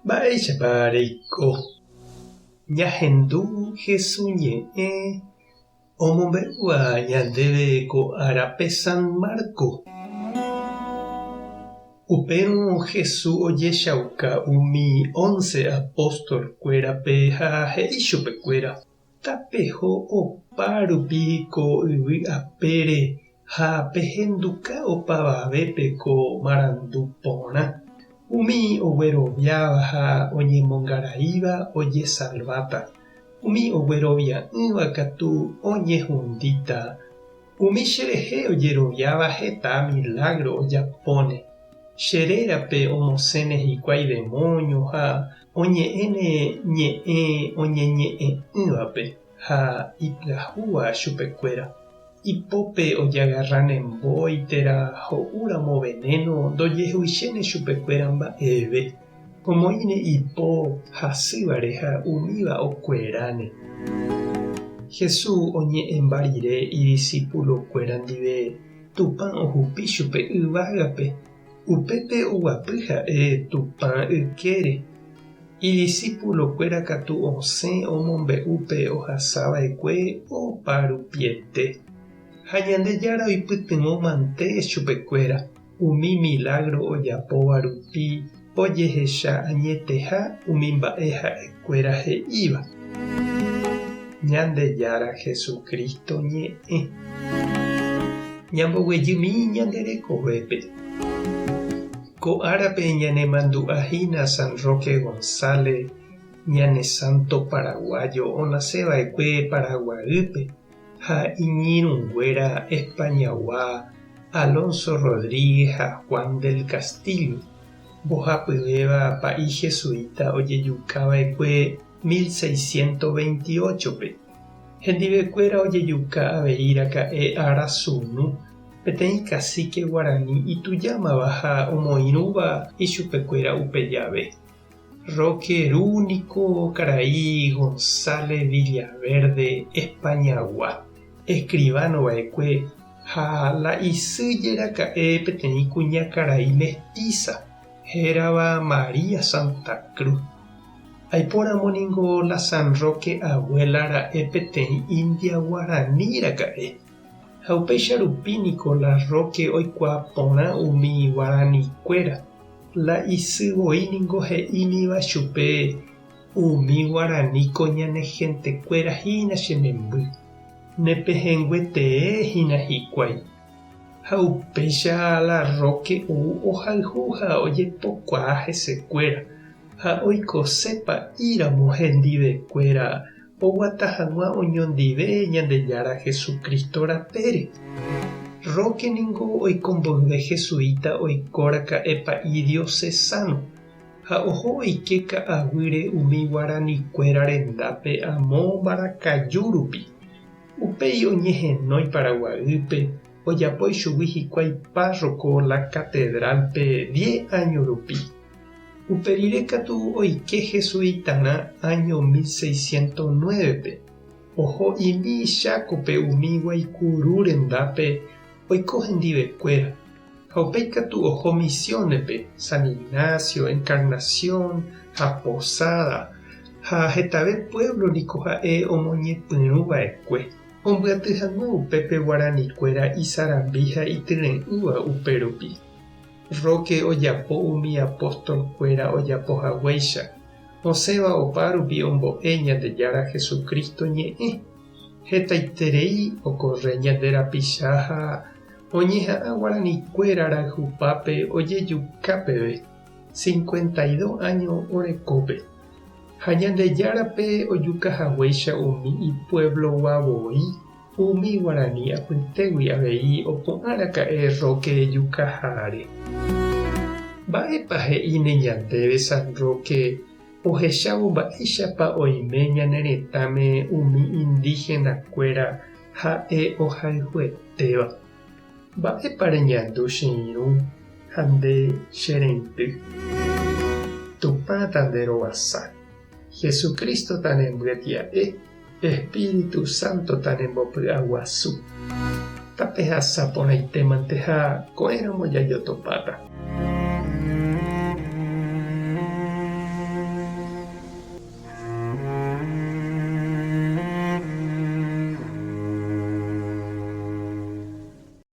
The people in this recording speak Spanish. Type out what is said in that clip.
Mba'éichapa reiko. Ñahendu Jesús ñe'ẽ omombe'úva ñandéve ko árape San Marco. Upérõ Jesús ojechauka umi 11 apóstolkuérape ha he'i chupekuéra: tapeho opa rupi ko yvy apére ha pehenduka opavavépe ko marandu porã. Umi ogueroviáva ha oñemongaraíva ojesalváta. Umi oguerovia'ỹva katu oñehũndíta. Umi cherehe ojeroviáva heta milagro ojapóne. Cherérape omosẽne hikuái demonios ha oñe'ẽne ñe'ẽ oñeñe'ẽ'ỹvape ha ipyahúva chupekuéra. Ipópe ojagarrane mbói térã ho'úramo veneno ndojehuychéne chupekuéra mba'eve. Omoĩne ipó hasývare ha umíva okueráne. Jesús oñe'ẽmba rire idiscípulokuéra ndive Tupã ohupi chupe yvágape. Upépe oguapy ha'e Tupã ykére. Idiscípulokuéra katu osẽ omombe'úpe ohasava'ekue oparupiete. Ha Ñandejára oipytyvõ mante chupekuéra. Umi milagro ojapóva rupi ojehecha añeteha umi mba'e ha'ekuéra he'íva. Ñandejára Jesucristo ñe'ẽ. Ñamboguejymi ñande rekovépe. Ko árape ñanemandu'ahína San Roque González, ñane santo paraguayo onasẽva'ekue Paraguaýpe, ha iñirũnguéra Españagua Alonso Rodríguez ha Juan del Castillo, mbohapyvéva pa'i jesuita ojejukava'ekue 1628pe. Hendivekuéra ojejuka aveíraka'e arasunu peteĩ cacique Guarani itujámava ha omoirũva ichupekuéra upe jave. Roque Rúnico Karai González Villaverde Españagua, escribanova'ekue ha la isýjeraka'e peteĩ kuñakarai mestiza hérava María Santa Cruz. Aiporãmoningo la San Roque abuela-ra'e peteĩ India Guaraníraka'e. Ha upéicha rupíniko la Roque oikuaa porã umi Guaranikuéra. La isyvoíniko he'íniva chupe umi Guaraníko ñanegentekuéra hína chememby. Nepehẽnguetee hína hikuái. Ha upéicha la Roque ohayhu ha ojepokuaa hesekuéra. Ha oikosépa íramo hendivekuéra oguata hag̃ua oñondive Ñandejára Jesucristo rapére. Roque ningo oikomboyve jesuita oikóraka'e pa'i diocesano ha oho oike ka'aguýre umi Guaranikuéra rendápe amo Mbarakaju rupi. Upéi oñehenói Paraguaýpe ojapói chugui hikuái párroco la Catedralpe 10 años rupi. Uperire katu oike jesuitarã año 1609pe. Oho imichákope umi Guaikuru rendápe oiko hendivekuéra. Ha upéi katu oho Misionespe, San Ignacio, Encarnación ha Posada ha hetave pueblo niko ha'e omoñepyrũva'ekue. Ombyaty hag̃ua upépe Guaranikuéra isarambi ha ityre'ỹva upérupi. Roque ojapo umi apóstolkuéra ojapohaguéicha. Osẽva opa rupi ombo'e Ñandejára Jesucristo ñe'ẽ. Hetaiterei okorre ñande rapicha ha oñeha'ã Guaranikuéra rayhupápe ojejukápeve 52 años orekópe. Ha Ñandejárape ojukahaguéicha umi ipueblogua-voi umi Guarani apytégui avei opo'ãraka'e Roque ejukaháre. Mba'épa he'íne ñandéve San Roque ohechávo mba'éichapa oime ñane retãme umi indígenakuéra ha'e ohayhuetéva. Mba'épa reñandu che irũ ha nde che reinty. Tupã tande rovasa. Jesucristo tanembyatia'e. Espíritu Santo tanembopy'aguasu. Tape hasáporãitémante ha ko'ẽramo jajotopáta.